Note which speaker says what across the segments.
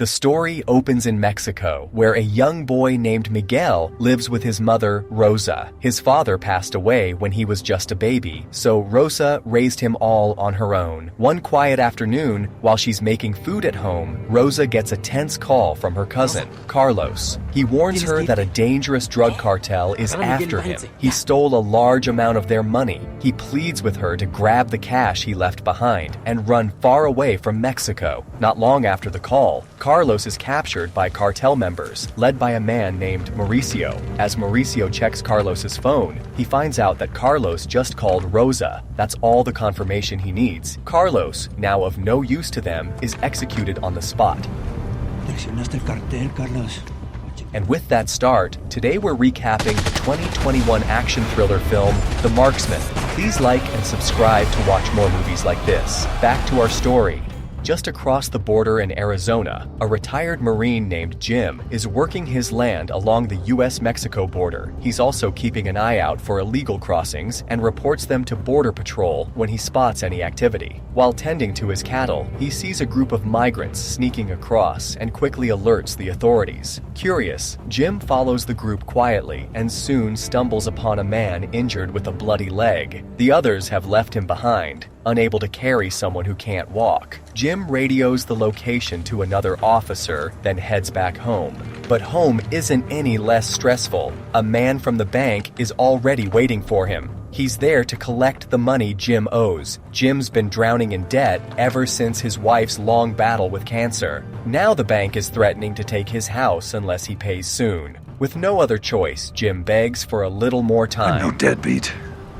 Speaker 1: The story opens in Mexico, where a young boy named Miguel lives with his mother, Rosa. His father passed away when he was just a baby, so Rosa raised him all on her own. One quiet afternoon, while she's making food at home, Rosa gets a tense call from her cousin, Carlos. He warns her that a dangerous drug cartel is after him. He stole a large amount of their money. He pleads with her to grab the cash he left behind and run far away from Mexico. Not long after the call, Carlos is captured by cartel members, led by a man named Mauricio. As Mauricio checks Carlos's phone, he finds out that Carlos just called Rosa. That's all the confirmation he needs. Carlos, now of no use to them, is executed on the spot.
Speaker 2: Traicionaste el cartel, Carlos.
Speaker 1: And with that start, today we're recapping the 2021 action thriller film, The Marksman. Please like and subscribe to watch more movies like this. Back to our story. Just across the border in Arizona, a retired Marine named Jim is working his land along the US-Mexico border. He's also keeping an eye out for illegal crossings and reports them to Border Patrol when he spots any activity. While tending to his cattle, he sees a group of migrants sneaking across and quickly alerts the authorities. Curious, Jim follows the group quietly and soon stumbles upon a man injured with a bloody leg. The others have left him behind, unable to carry someone who can't walk. Jim radios the location to another officer, then heads back home. But home isn't any less stressful. A man from the bank is already waiting for him. He's there to collect the money Jim owes. Jim's been drowning in debt ever since his wife's long battle with cancer. Now the bank is threatening to take his house unless he pays soon. With no other choice, Jim begs for a little more time.
Speaker 3: I'm no deadbeat.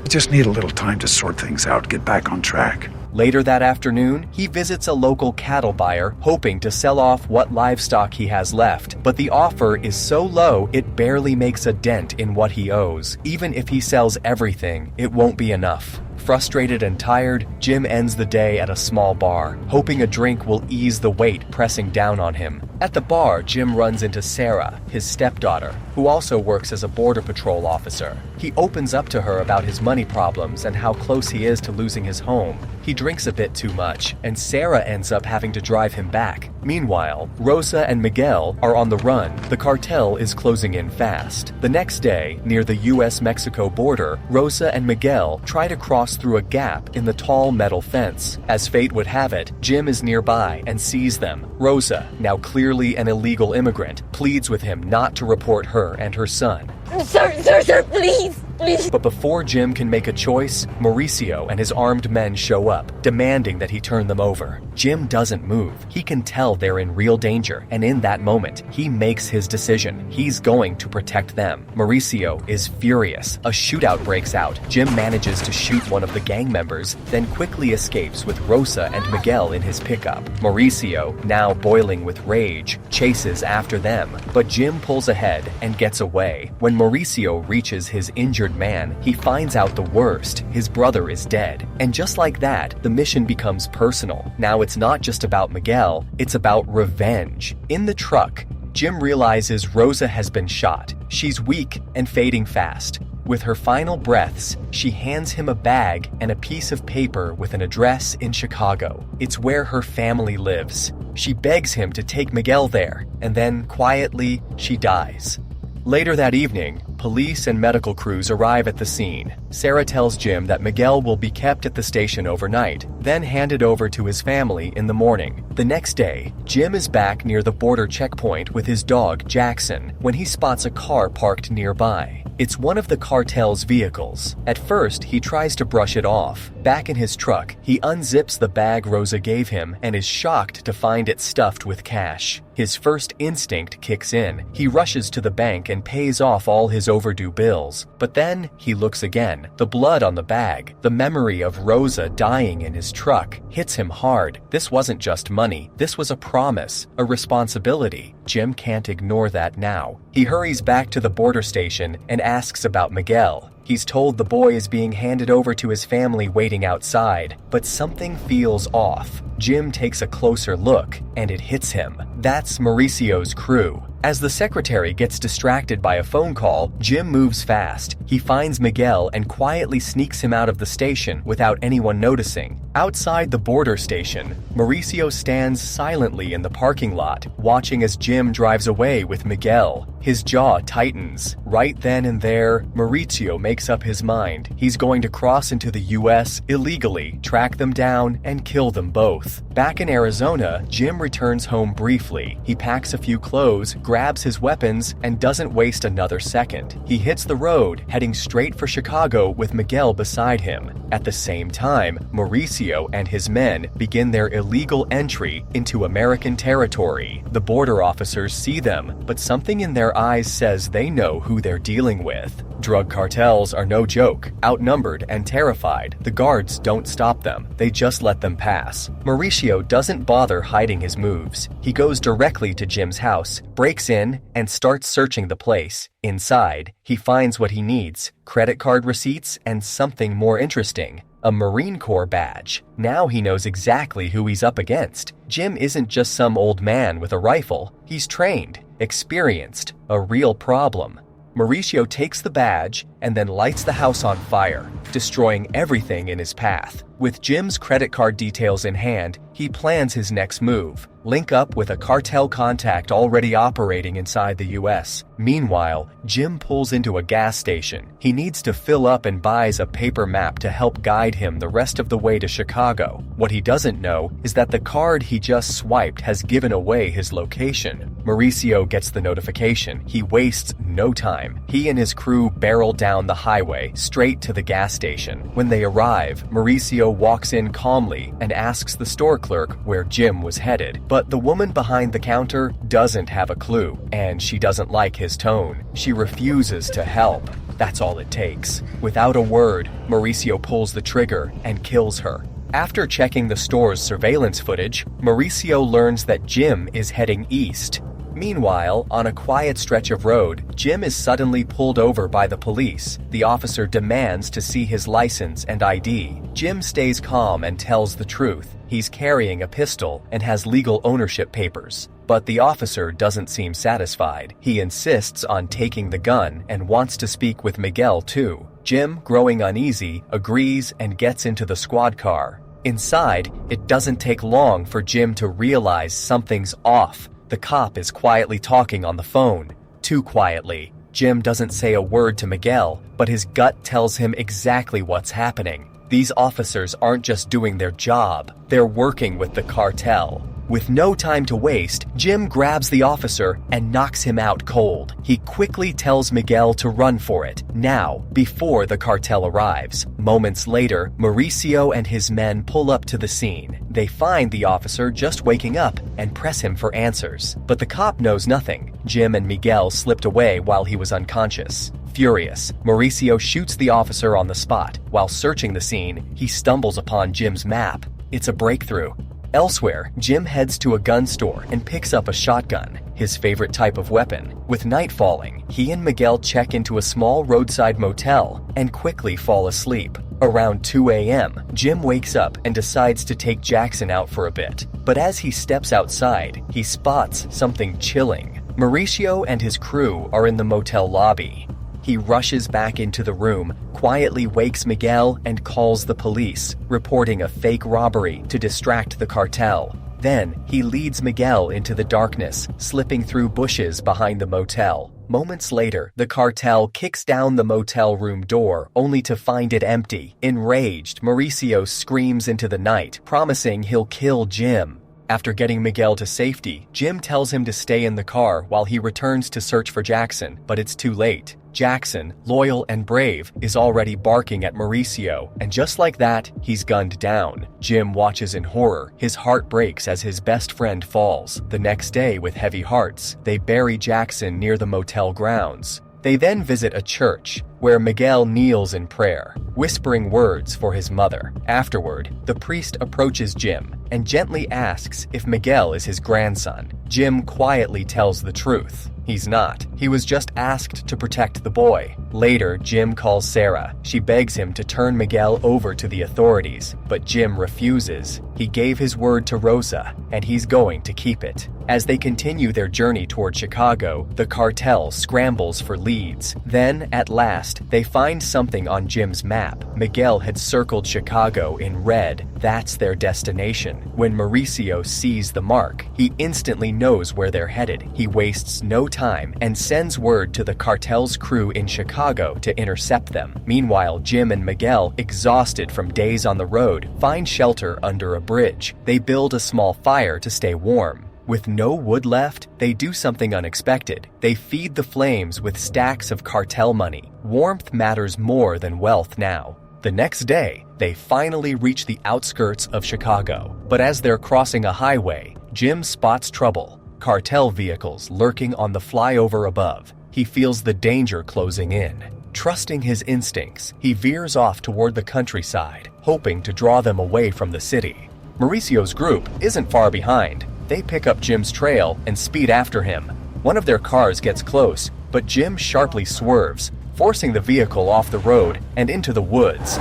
Speaker 3: I just need a little time to sort things out, get back on track.
Speaker 1: Later that afternoon, he visits a local cattle buyer, hoping to sell off what livestock he has left. But the offer is so low, it barely makes a dent in what he owes. Even if he sells everything, it won't be enough. Frustrated and tired, Jim ends the day at a small bar, hoping a drink will ease the weight pressing down on him. At the bar, Jim runs into Sarah, his stepdaughter, who also works as a Border Patrol officer. He opens up to her about his money problems and how close he is to losing his home. He drinks a bit too much, and Sarah ends up having to drive him back. Meanwhile, Rosa and Miguel are on the run. The cartel is closing in fast. The next day, near the US-Mexico border, Rosa and Miguel try to cross through a gap in the tall metal fence. As fate would have it, Jim is nearby and sees them. Rosa, now clearly an illegal immigrant, pleads with him not to report her and her son.
Speaker 4: Sir, please.
Speaker 1: But before Jim can make a choice, Mauricio and his armed men show up, demanding that he turn them over. Jim doesn't move. He can tell they're in real danger, and in that moment, he makes his decision. He's going to protect them. Mauricio is furious. A shootout breaks out. Jim manages to shoot one of the gang members, then quickly escapes with Rosa and Miguel in his pickup. Mauricio, now boiling with rage, chases after them, but Jim pulls ahead and gets away. When Mauricio reaches his injured man, he finds out the worst. His brother is dead. And just like that, the mission becomes personal. Now it's not just about Miguel, it's about revenge. In the truck, Jim realizes Rosa has been shot. She's weak and fading fast. With her final breaths, she hands him a bag and a piece of paper with an address in Chicago. It's where her family lives. She begs him to take Miguel there, and then, quietly, she dies. Later that evening, police and medical crews arrive at the scene. Sarah tells Jim that Miguel will be kept at the station overnight, then handed over to his family in the morning. The next day, Jim is back near the border checkpoint with his dog, Jackson, when he spots a car parked nearby. It's one of the cartel's vehicles. At first, he tries to brush it off. Back in his truck, he unzips the bag Rosa gave him and is shocked to find it stuffed with cash. His first instinct kicks in. He rushes to the bank and pays off all his overdue bills. But then he looks again. The blood on the bag, the memory of Rosa dying in his truck, hits him hard. This wasn't just money. This was a promise, a responsibility. Jim can't ignore that now. He hurries back to the border station and asks about Miguel. He's told the boy is being handed over to his family waiting outside, but something feels off. Jim takes a closer look, and it hits him. That's Mauricio's crew. As the secretary gets distracted by a phone call, Jim moves fast. He finds Miguel and quietly sneaks him out of the station without anyone noticing. Outside the border station, Mauricio stands silently in the parking lot, watching as Jim drives away with Miguel. His jaw tightens. Right then and there, Mauricio makes up his mind. He's going to cross into the US illegally, track them down, and kill them both. Back in Arizona, Jim returns home briefly. He packs a few clothes, grabs his weapons, and doesn't waste another second. He hits the road, heading straight for Chicago with Miguel beside him. At the same time, Mauricio and his men begin their illegal entry into American territory. The border officers see them, but something in their eyes says they know who they're dealing with. Drug cartels are no joke. Outnumbered and terrified, the guards don't stop them. They just let them pass. Mauricio doesn't bother hiding his moves. He goes directly to Jim's house, breaks in, and starts searching the place. Inside, he finds what he needs: credit card receipts and something more interesting: a Marine Corps badge. Now he knows exactly who he's up against. Jim isn't just some old man with a rifle. He's trained, experienced, a real problem. Mauricio takes the badge and then lights the house on fire, destroying everything in his path. With Jim's credit card details in hand, he plans his next move: link up with a cartel contact already operating inside the US. Meanwhile, Jim pulls into a gas station. He needs to fill up and buys a paper map to help guide him the rest of the way to Chicago. What he doesn't know is that the card he just swiped has given away his location. Mauricio gets the notification. He wastes no time. He and his crew barrel down the highway straight to the gas station. When they arrive, Mauricio walks in calmly and asks the store clerk where Jim was headed. But the woman behind the counter doesn't have a clue, and she doesn't like his tone. She refuses to help. That's all it takes. Without a word, Mauricio pulls the trigger and kills her. After checking the store's surveillance footage, Mauricio learns that Jim is heading east. Meanwhile, on a quiet stretch of road, Jim is suddenly pulled over by the police. The officer demands to see his license and ID. Jim stays calm and tells the truth. He's carrying a pistol and has legal ownership papers. But the officer doesn't seem satisfied. He insists on taking the gun and wants to speak with Miguel too. Jim, growing uneasy, agrees and gets into the squad car. Inside, it doesn't take long for Jim to realize something's off. The cop is quietly talking on the phone. Too quietly. Jim doesn't say a word to Miguel, but his gut tells him exactly what's happening. These officers aren't just doing their job, they're working with the cartel. With no time to waste, Jim grabs the officer and knocks him out cold. He quickly tells Miguel to run for it, now, before the cartel arrives. Moments later, Mauricio and his men pull up to the scene. They find the officer just waking up and press him for answers. But the cop knows nothing. Jim and Miguel slipped away while he was unconscious. Furious, Mauricio shoots the officer on the spot. While searching the scene, he stumbles upon Jim's map. It's a breakthrough. Elsewhere, Jim heads to a gun store and picks up a shotgun, his favorite type of weapon. With night falling, he and Miguel check into a small roadside motel and quickly fall asleep. Around 2 a.m., Jim wakes up and decides to take Jackson out for a bit. But as he steps outside, he spots something chilling. Mauricio and his crew are in the motel lobby. He rushes back into the room, quietly wakes Miguel, and calls the police, reporting a fake robbery to distract the cartel. Then, he leads Miguel into the darkness, slipping through bushes behind the motel. Moments later, the cartel kicks down the motel room door, only to find it empty. Enraged, Mauricio screams into the night, promising he'll kill Jim. After getting Miguel to safety, Jim tells him to stay in the car while he returns to search for Jackson, but it's too late. Jackson, loyal and brave, is already barking at Mauricio, and just like that, he's gunned down. Jim watches in horror. His heart breaks as his best friend falls. The next day, with heavy hearts, they bury Jackson near the motel grounds. They then visit a church, where Miguel kneels in prayer, whispering words for his mother. Afterward, the priest approaches Jim and gently asks if Miguel is his grandson. Jim quietly tells the truth. He's not. He was just asked to protect the boy. Later, Jim calls Sarah. She begs him to turn Miguel over to the authorities, but Jim refuses. He gave his word to Rosa, and he's going to keep it. As they continue their journey toward Chicago, the cartel scrambles for leads. Then, at last, they find something on Jim's map. Miguel had circled Chicago in red. That's their destination. When Mauricio sees the mark, he instantly knows where they're headed. He wastes no time and sends word to the cartel's crew in Chicago to intercept them. Meanwhile, Jim and Miguel, exhausted from days on the road, find shelter under a bridge. They build a small fire to stay warm. With no wood left, they do something unexpected. They feed the flames with stacks of cartel money. Warmth matters more than wealth now. The next day, they finally reach the outskirts of Chicago. But as they're crossing a highway, Jim spots trouble. Cartel vehicles lurking on the flyover above. He feels the danger closing in. Trusting his instincts, he veers off toward the countryside, hoping to draw them away from the city. Mauricio's group isn't far behind. They pick up Jim's trail and speed after him. One of their cars gets close, but Jim sharply swerves, forcing the vehicle off the road and into the woods.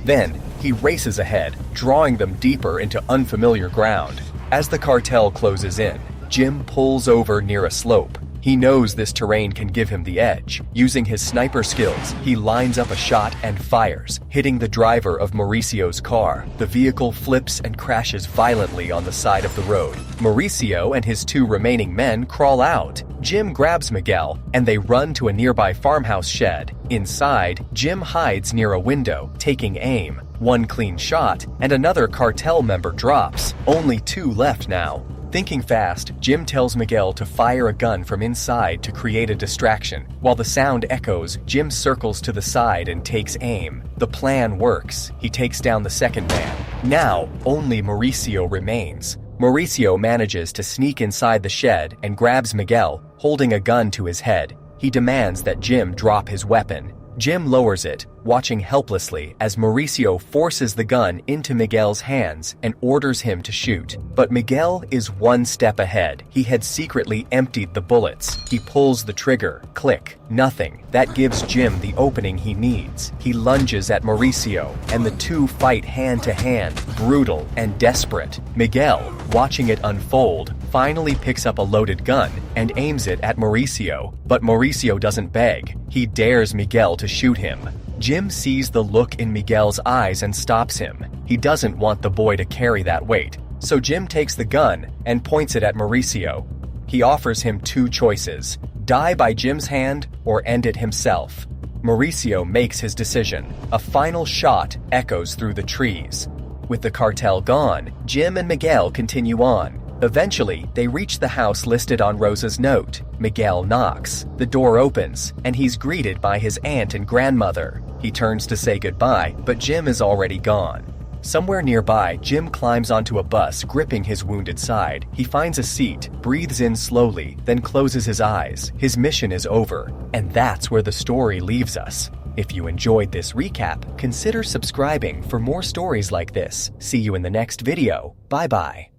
Speaker 1: Then, he races ahead, drawing them deeper into unfamiliar ground. As the cartel closes in, Jim pulls over near a slope. He knows this terrain can give him the edge. Using his sniper skills, he lines up a shot and fires, hitting the driver of Mauricio's car. The vehicle flips and crashes violently on the side of the road. Mauricio and his two remaining men crawl out. Jim grabs Miguel, and they run to a nearby farmhouse shed. Inside, Jim hides near a window, taking aim. One clean shot, and another cartel member drops. Only two left now. Thinking fast, Jim tells Miguel to fire a gun from inside to create a distraction. While the sound echoes, Jim circles to the side and takes aim. The plan works. He takes down the second man. Now, only Mauricio remains. Mauricio manages to sneak inside the shed and grabs Miguel, holding a gun to his head. He demands that Jim drop his weapon. Jim lowers it, watching helplessly as Mauricio forces the gun into Miguel's hands and orders him to shoot. But Miguel is one step ahead. He had secretly emptied the bullets. He pulls the trigger. Click. Nothing. That gives Jim the opening he needs. He lunges at Mauricio, and the two fight hand to hand, brutal and desperate. Miguel, watching it unfold, finally picks up a loaded gun and aims it at Mauricio. But Mauricio doesn't beg. He dares Miguel to shoot him. Jim sees the look in Miguel's eyes and stops him. He doesn't want the boy to carry that weight, so Jim takes the gun and points it at Mauricio. He offers him two choices: die by Jim's hand or end it himself. Mauricio makes his decision. A final shot echoes through the trees. With the cartel gone, Jim and Miguel continue on. Eventually, they reach the house listed on Rosa's note. Miguel knocks. The door opens, and he's greeted by his aunt and grandmother. He turns to say goodbye, but Jim is already gone. Somewhere nearby, Jim climbs onto a bus, gripping his wounded side. He finds a seat, breathes in slowly, then closes his eyes. His mission is over, and that's where the story leaves us. If you enjoyed this recap, consider subscribing for more stories like this. See you in the next video. Bye-bye.